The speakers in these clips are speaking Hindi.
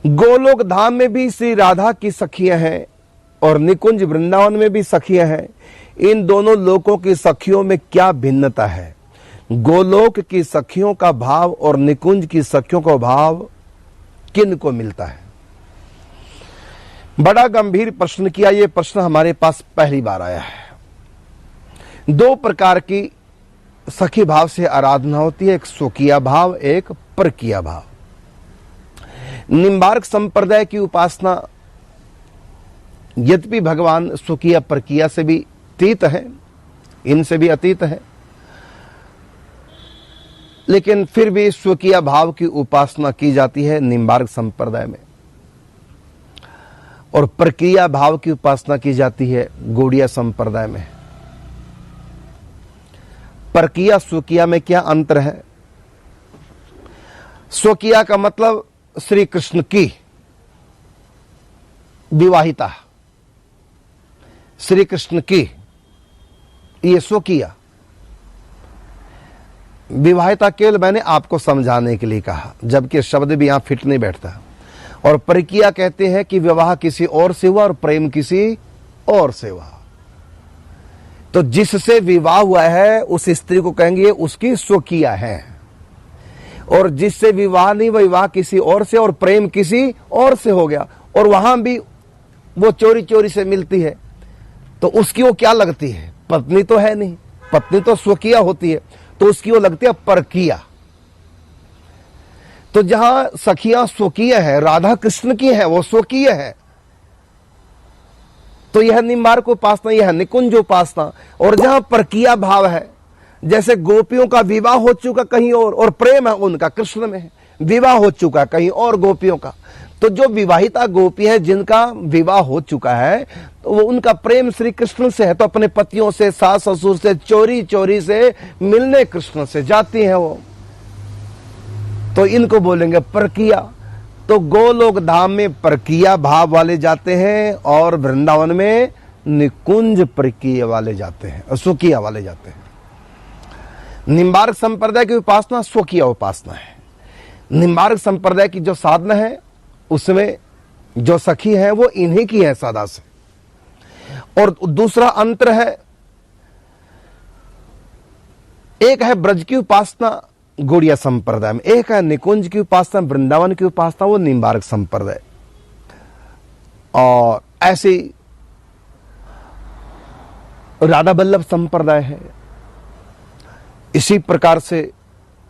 गोलोक धाम में भी श्री राधा की सखियां हैं और निकुंज वृंदावन में भी सखियां हैं। इन दोनों लोकों की सखियों में क्या भिन्नता है? गोलोक की सखियों का भाव और निकुंज की सखियों का भाव किन को मिलता है? बड़ा गंभीर प्रश्न किया। यह प्रश्न हमारे पास पहली बार आया है। दो प्रकार की सखी भाव से आराधना होती है, एक स्वकीय भाव, एक परकीय भाव। निम्बार्क संप्रदाय की उपासना यद्यपि भगवान स्वकीय परकीय से भी अतीत है, इनसे भी अतीत है, लेकिन फिर भी स्वकीय भाव की उपासना की जाती है निम्बार्क संप्रदाय में, और परकीय भाव की उपासना की जाती है गौड़िया संप्रदाय में। परकीय स्वकीय में क्या अंतर है? स्वकीय का मतलब श्री कृष्ण की विवाहिता, श्री कृष्ण की, ये स्वकीय। विवाहिता केवल मैंने आपको समझाने के लिए कहा, जबकि शब्द भी यहां फिट नहीं बैठता। और परकीय कहते हैं कि विवाह किसी और से हुआ और प्रेम किसी और से हुआ। तो जिससे विवाह हुआ है उस स्त्री को कहेंगे उसकी स्वकीय है, और जिससे विवाह नहीं, विवाह किसी और से और प्रेम किसी और से हो गया, और वहां भी वो चोरी चोरी से मिलती है, तो उसकी वो क्या लगती है? पत्नी तो है नहीं, पत्नी तो स्वकीय होती है, तो उसकी वो लगती है परकीय। तो जहां सखियां स्वकीय है, राधा कृष्ण की है, वो स्वकीय है, तो यह निम्बार्क उपासना, यह निकुंज उपासना। और जहां परकीय भाव है, जैसे गोपियों का विवाह हो चुका कहीं और प्रेम है उनका कृष्ण में है, विवाह हो चुका कहीं और गोपियों का, तो जो विवाहिता गोपी है जिनका विवाह हो चुका है, तो वो उनका प्रेम श्री कृष्ण से है, तो अपने पतियों से, सास ससुर से चोरी चोरी से मिलने कृष्ण से जाती हैं वो, तो इनको बोलेंगे परकीय। तो गोलोक धाम में परकीय भाव वाले जाते हैं और वृंदावन में निकुंज परकीय वाले जाते हैं, स्वकीय वाले जाते हैं। निम्बार्क संप्रदाय की उपासना स्वकीय उपासना है। निम्बार्क संप्रदाय की जो साधना है उसमें जो सखी है वो इन्हीं की है सदा से। और दूसरा अंतर है, एक है ब्रज की उपासना गौड़िया संप्रदाय में, एक है निकुंज की उपासना, वृंदावन की उपासना, वो निम्बार्क संप्रदाय। और ऐसे राधा वल्लभ संप्रदाय है, इसी प्रकार से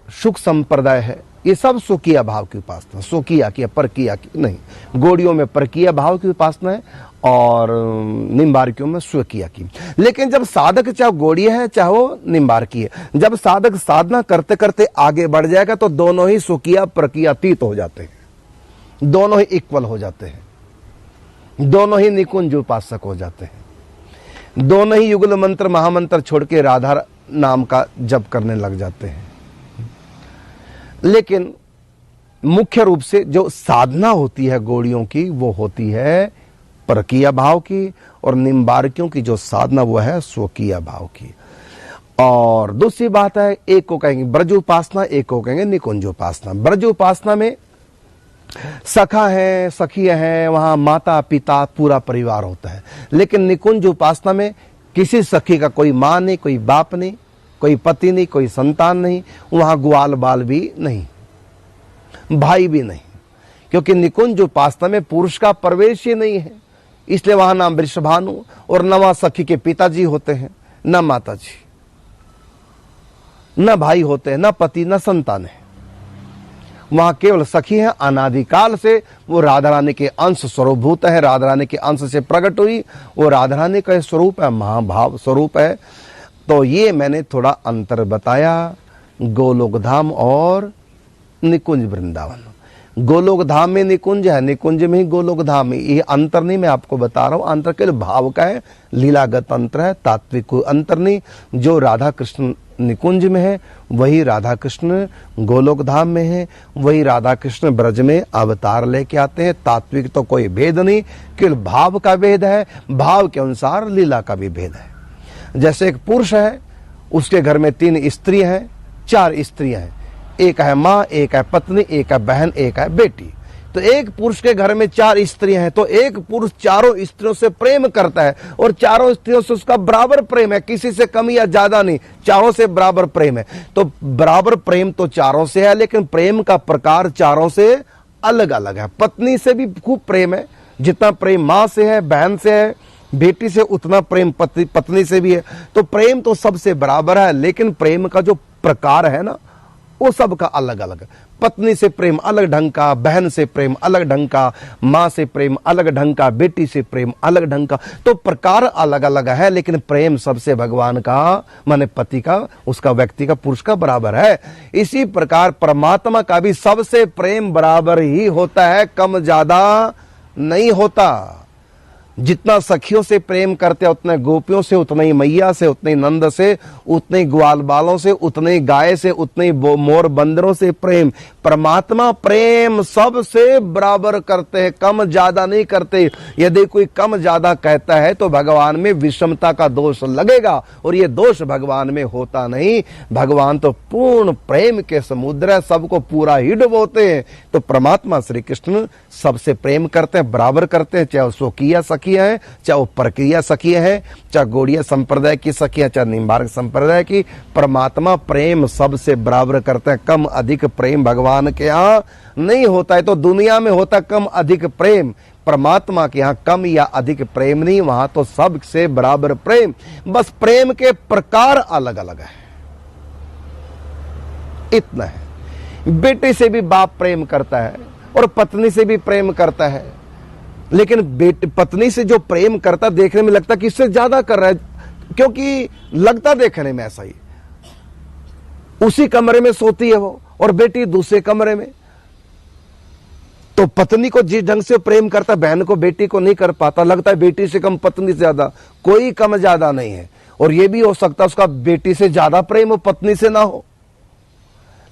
शुक संप्रदाय है। ये सब स्वकीय भाव की उपासना, स्वकीय की, परकीय की नहीं। गौड़ियों में परकीय भाव की उपासना है और निम्बार्कियों में स्वकीय की। लेकिन जब साधक चाहे गौड़ीय है चाहे वो निम्बार्की है, जब साधक साधना करते करते आगे बढ़ जाएगा तो दोनों ही स्वकीय परकीय अतीत हो जाते हैं, दोनों ही इक्वल हो जाते हैं, दोनों ही निकुंज उपासक हो जाते हैं, दोनों ही युगल मंत्र महामंत्र छोड़ के राधा नाम का जप करने लग जाते हैं। लेकिन मुख्य रूप से जो साधना होती है गौड़ियों की वो होती है परकीय भाव की, और निम्बार्कियों की जो साधना वो है स्वकीय भाव की। और दूसरी बात है, एक को कहेंगे ब्रज उपासना, एक को कहेंगे निकुंज उपासना। ब्रज उपासना में सखा है, सखी है, वहां माता पिता पूरा परिवार होता है। लेकिन निकुंज उपासना में किसी सखी का कोई मां नहीं, कोई बाप नहीं, कोई पति नहीं, कोई संतान नहीं, वहां ग्वाल बाल भी नहीं, भाई भी नहीं, क्योंकि निकुंज उपासना में पुरुष का प्रवेश ही नहीं है। इसलिए वहां ना वृषभानु और न वहां सखी के पिताजी होते हैं, न माताजी, न भाई होते हैं, न पति, न संतान है। वहां केवल सखी है। अनादिकाल से वो राधा रानी के अंश स्वरूपभूत है, राधा रानी के अंश से प्रकट हुई, वो राधा रानी का स्वरूप है, महाभाव स्वरूप है। तो ये मैंने थोड़ा अंतर बताया गोलोक धाम और निकुंज वृंदावन। गोलोक धाम में निकुंज है, निकुंज में ही गोलोक धाम है। ये अंतर नहीं मैं आपको बता रहा हूं, अंतर केवल भाव का है, लीलागत अंतर है, तात्विक कोई अंतर नहीं। जो राधा कृष्ण निकुंज में है वही राधा कृष्ण गोलोक धाम में है, वही राधा कृष्ण ब्रज में अवतार लेके आते हैं। तात्विक तो कोई भेद नहीं, केवल भाव का भेद है, भाव के अनुसार लीला का भी भेद है। जैसे एक पुरुष है, उसके घर में 3 स्त्री हैं, 4 स्त्रियां हैं, एक है माँ, एक है पत्नी, एक है बहन, एक है बेटी। तो एक पुरुष के घर में 4 स्त्रियां हैं, तो एक पुरुष चारों स्त्रियों से प्रेम करता है और चारों स्त्रियों से उसका बराबर प्रेम है, किसी से कम या ज्यादा नहीं, चारों से बराबर प्रेम है। तो बराबर प्रेम तो चारों से है, लेकिन प्रेम का प्रकार चारों से अलग अलग है। पत्नी से भी खूब प्रेम है, जितना प्रेम मां से है, बहन से है, बेटी से, उतना प्रेम पत्नी से भी है। तो प्रेम तो सबसे बराबर है, लेकिन प्रेम का जो प्रकार है ना, वो सबका अलग अलग है। पत्नी से प्रेम अलग ढंग का, बहन से प्रेम अलग ढंग का, मां से प्रेम अलग ढंग का, बेटी से प्रेम अलग ढंग का। तो प्रकार अलग अलग है, लेकिन प्रेम सबसे भगवान का, माने पति का, उसका, व्यक्ति का, पुरुष का बराबर है। इसी प्रकार परमात्मा का भी सबसे प्रेम बराबर ही होता है, कम ज्यादा नहीं होता। जितना सखियों से प्रेम करते हैं उतने गोपियों से, उतने ही मैया से, उतने ही नंद से, उतने ही ग्वाल बालों से, उतने ही गाय से, उतने ही मोर बंदरों से प्रेम। परमात्मा प्रेम सबसे बराबर करते हैं, कम ज्यादा नहीं करते। यदि कोई कम ज्यादा कहता है तो भगवान में विषमता का दोष लगेगा, और ये दोष भगवान में होता नहीं। भगवान तो पूर्ण प्रेम के समुद्र है, सबको पूरा ही डुबोते हैं। तो परमात्मा श्री कृष्ण सबसे प्रेम करते हैं, बराबर करते हैं, चाहे वो स्वकीय सखियां हैं, चाहे वो प्रक्रिया सखियां हैं, चाहे गौड़िया संप्रदाय की सखियां, चाहे निम्बार्क संप्रदाय की। परमात्मा प्रेम सबसे बराबर करते हैं, कम अधिक प्रेम भगवान के यहाँ नहीं होता है। तो दुनिया में होता कम अधिक प्रेम, परमात्मा के यहाँ कम या अधिक प्रेम नहीं, वहां तो सबसे बराबर प्रेम, बस प्रेम के प्रकार अलग अलग है, इतना है। बेटे से भी बाप प्रेम करता है और पत्नी से भी प्रेम करता है, लेकिन पत्नी से जो प्रेम करता देखने में लगता कि इससे ज्यादा कर रहा है, क्योंकि लगता देखने में ऐसा ही। उसी कमरे में सोती है वो, और बेटी दूसरे कमरे में। तो पत्नी को जिस ढंग से प्रेम करता, बहन को, बेटी को नहीं कर पाता। लगता है बेटी से कम, पत्नी से ज्यादा। कोई कम ज्यादा नहीं है। और ये भी हो सकता है उसका बेटी से ज्यादा प्रेम हो, पत्नी से ना हो,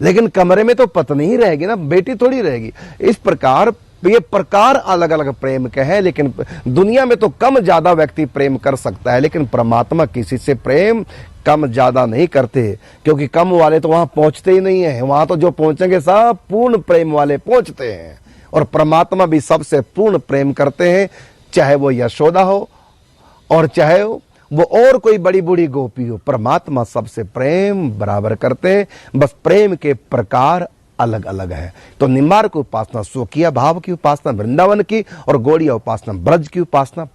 लेकिन कमरे में तो पत्नी ही रहेगी ना, बेटी थोड़ी रहेगी। इस प्रकार ये प्रकार अलग अलग प्रेम के हैं, लेकिन दुनिया में तो कम ज्यादा व्यक्ति प्रेम कर सकता है, लेकिन परमात्मा किसी से प्रेम कम ज्यादा नहीं करते, क्योंकि कम वाले तो वहां पहुंचते ही नहीं है। वहां तो जो पहुंचेंगे सब पूर्ण प्रेम वाले पहुंचते हैं। और परमात्मा भी सबसे पूर्ण प्रेम करते हैं, चाहे वो यशोदा हो और चाहे वो और कोई बड़ी बूढ़ी गोपी हो। परमात्मा सबसे प्रेम बराबर करते हैं, बस प्रेम के प्रकार अलग अलग है। तो निम्बार्क उपासना स्वकीय भाव की उपासना, वृंदावन की, और गौड़िया उपासना ब्रज की उपासना।